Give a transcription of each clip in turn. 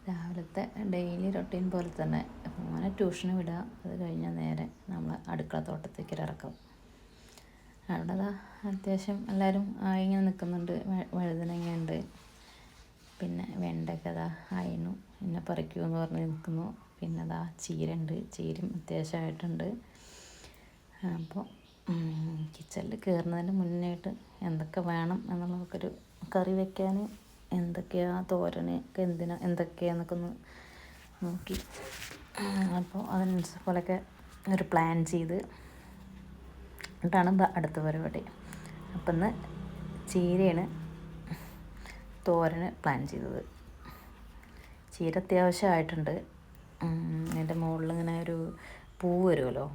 രാവിലത്തെ daily routine പോലെ തന്നെ മോനെ ട്യൂഷന് വിടുക, അത് കഴിഞ്ഞാൽ നേരെ നമ്മൾ അടുക്കള തോട്ടത്തേക്ക് ഇറക്കും. അവിടെ അത്യാവശ്യം എല്ലാവരും ഇങ്ങനെ നിൽക്കുന്നുണ്ട്. വഴുതനങ്ങയുണ്ട്, പിന്നെ വെണ്ടയ്ക്ക ആയിരുന്നു, പിന്നെ പറിക്കുമെന്ന് പറഞ്ഞ് നിൽക്കുന്നു. പിന്നെ ചീരയുണ്ട്, ചീരയും അത്യാവശ്യമായിട്ടുണ്ട്. അപ്പോൾ കിച്ചണിൽ കയറുന്നതിന് മുന്നേയായിട്ട് എന്തൊക്കെ വേണം എന്നുള്ളതൊക്കെ ഒരു കറി വയ്ക്കാൻ എന്തൊക്കെയാണ് തോരന് എന്തൊക്കെയാണെന്നൊക്കെ ഒന്ന് നോക്കി, അപ്പോൾ പോലെയൊക്കെ ഒരു പ്ലാൻ ചെയ്ത് എന്നിട്ടാണ് അടുത്ത പരിപാടി. അപ്പം ഇന്ന് ചീരയാണ് തോരന് പ്ലാൻ ചെയ്തത്. ചീര അത്യാവശ്യമായിട്ടുണ്ട്. അതിൻ്റെ മുകളിൽ ഇങ്ങനെ ഒരു പൂ വരുമല്ലോ,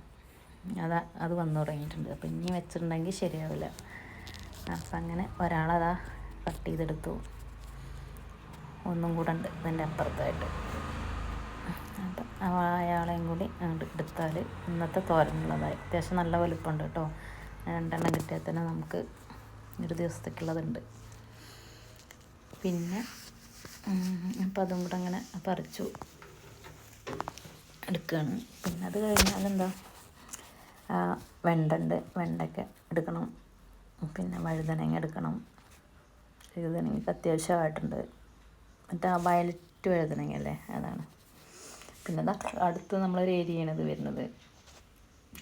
അത് വന്നു തുടങ്ങിയിട്ടുണ്ട്. അപ്പം ഇനി വെച്ചിട്ടുണ്ടെങ്കിൽ ശരിയാവില്ല. അപ്പം അങ്ങനെ ഒരാളതാ കട്ട് ചെയ്തെടുത്തു. ഒന്നും കൂടെ ഉണ്ട് ഇതിൻ്റെ അപ്പുറത്തായിട്ട്. അപ്പം അയാളെയും കൂടി അങ്ങോട്ട് എടുത്താൽ ഇന്നത്തെ തോരനുള്ളതായി. അത്യാവശ്യം നല്ല വലുപ്പമുണ്ട് കേട്ടോ. 2 എണ്ണം കിട്ടിയാൽ തന്നെ നമുക്ക് ഒരു ദിവസത്തേക്കുള്ളതുണ്ട്. പിന്നെ അപ്പം അതും കൂടെ അങ്ങനെ പറിച്ചു എടുക്കുകയാണ്. പിന്നെ അത് കഴിഞ്ഞാൽ വെണ്ടയ്ക്ക എടുക്കണം, പിന്നെ വഴുതനങ്ങ എടുക്കണം. വഴുതനങ്ങയ്ക്ക് അത്യാവശ്യമായിട്ടുണ്ട്. മറ്റേ വയലറ്റ് വഴുതനങ്ങ അല്ലേ, അതാണ്. പിന്നെ അടുത്ത് നമ്മളൊരു ഏരിയയാണ് ഇത് വരുന്നത്.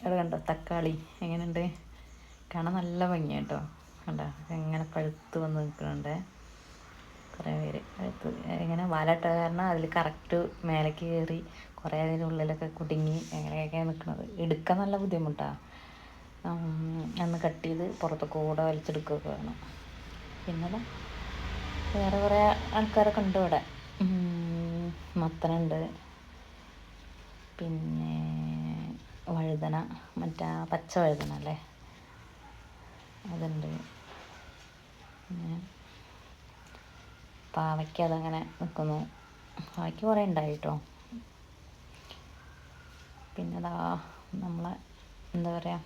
അത് കണ്ടോ തക്കാളി എങ്ങനെയുണ്ട്, കാണാൻ നല്ല ഭംഗിയാണ് കേട്ടോ. കണ്ടോ എങ്ങനെ പഴുത്ത് വന്ന് നിൽക്കുന്നുണ്ട്. കുറേ പേര് പഴുത്ത് ഇങ്ങനെ വലട്ട കാരണം അതിൽ കറക്റ്റ് മേലേക്ക് കയറി കുറേ അതിനുള്ളിലൊക്കെ കുടുങ്ങി എങ്ങനെയൊക്കെയാണ് നിൽക്കുന്നത്. എടുക്കാൻ നല്ല ബുദ്ധിമുട്ടാണ്. അന്ന് കട്ട് ചെയ്ത് പുറത്ത് കൂടെ വലിച്ചെടുക്കുകയൊക്കെ വേണം. പിന്നെ വേറെ കുറേ ആൾക്കാരൊക്കെ ഉണ്ട് ഇവിടെ. മത്തനുണ്ട്, പിന്നെ വഴുതന, മറ്റേ പച്ച വഴുതന അല്ലേ, അതുണ്ട്. പിന്നെ പാവയ്ക്ക അതങ്ങനെ നിൽക്കുന്നു. പാവയ്ക്ക കുറേ ഉണ്ടായി കേട്ടോ. പിന്നെ നമ്മളെ എന്താ പറയുക,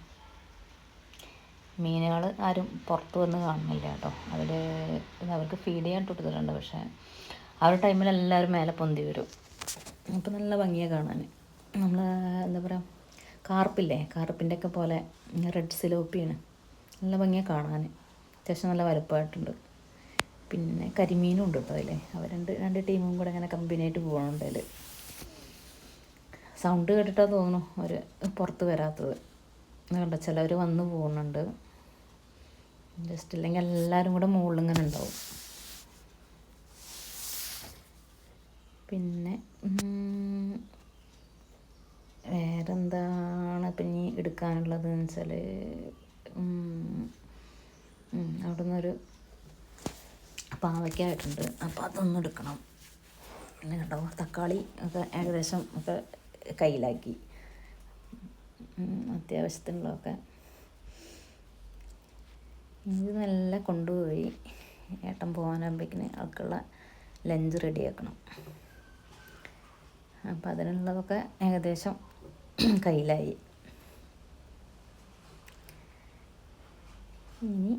മീനുകൾ ആരും പുറത്ത് വന്ന് കാണുന്നില്ല കേട്ടോ. അവർക്ക് ഫീഡ് ചെയ്യാൻ കൊടുത്തിട്ടുണ്ട്. പക്ഷേ ആ ഒരു ടൈമിൽ എല്ലാവരും മേലെ പൊന്തി വരും. അപ്പോൾ നല്ല ഭംഗിയാണ് കാണാൻ. നമ്മൾ എന്താ പറയുക, കാർപ്പില്ലേ, കാർപ്പിൻ്റെ ഒക്കെ പോലെ റെഡ് സിലോപ്പിയാണ്. നല്ല ഭംഗിയാണ് കാണാൻ. അത്യാവശ്യം നല്ല വലുപ്പമായിട്ടുണ്ട്. പിന്നെ കരിമീനും ഉണ്ട് കേട്ടോ അതിൽ. അവർ രണ്ട് ടീമും കൂടെ ഇങ്ങനെ കമ്പനിയായിട്ട് പോകണുണ്ട്. അതിൽ സൗണ്ട് കേട്ടിട്ടാണ് തോന്നുന്നു അവർ പുറത്ത് വരാത്തത്. കണ്ട ചിലവർ വന്ന് പോകുന്നുണ്ട്. ജസ്റ്റ് ഇല്ലെങ്കിൽ എല്ലാവരും കൂടെ മുകളിൽ ഇങ്ങനെ ഉണ്ടാവും. പിന്നെ വേറെന്താണ് ഇപ്പം ഇനി എടുക്കാനുള്ളതെന്ന് വെച്ചാൽ, അവിടെ നിന്നൊരു പാവയ്ക്കായിട്ടുണ്ട്. അപ്പോൾ അതൊന്നും എടുക്കണം. പിന്നെ കേട്ടോ തക്കാളി ഒക്കെ ഏകദേശം ഒക്കെ കയ്യിലാക്കി, അത്യാവശ്യത്തിനുള്ളതൊക്കെ. ഇത് നല്ല കൊണ്ടുപോയി ഏട്ടൻ പോകാനാകുമ്പോഴേക്കിന് ആൾക്കുള്ള ലഞ്ച് റെഡിയാക്കണം. അപ്പം അതിനുള്ളതൊക്കെ ഏകദേശം കയ്യിലായി. ഇനി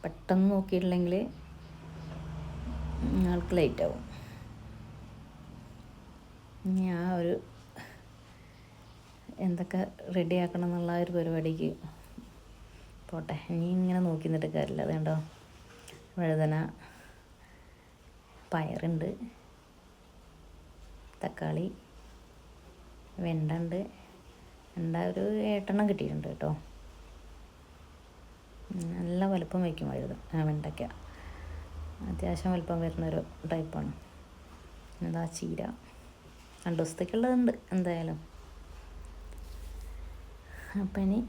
പെട്ടെന്ന് നോക്കിയിട്ടില്ലെങ്കിൽ ആൾക്ക് ലേറ്റാവും. ഇനി ആ ഒരു എന്തൊക്കെ റെഡിയാക്കണം എന്നുള്ള ഒരു പരിപാടിക്ക് പോട്ടെ. ഇനി ഇങ്ങനെ നോക്കി നിന്നിട്ട് കാര്യമില്ല. അത് കണ്ടോ വഴുതന, പയറുണ്ട്, തക്കാളി, വെണ്ട ഉണ്ട്. ഒരു 8 എണ്ണം കിട്ടിയിട്ടുണ്ട് കേട്ടോ. നല്ല വലുപ്പം വയ്ക്കും വെണ്ടയ്ക്ക. അത്യാവശ്യം വലുപ്പം വരുന്നൊരു ടൈപ്പാണ്. പിന്നെ ചീര 2 ദിവസത്തേക്കുള്ളതുണ്ട് എന്തായാലും. അപ്പം ഇനി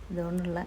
ഇതുകൊണ്ടുള്ള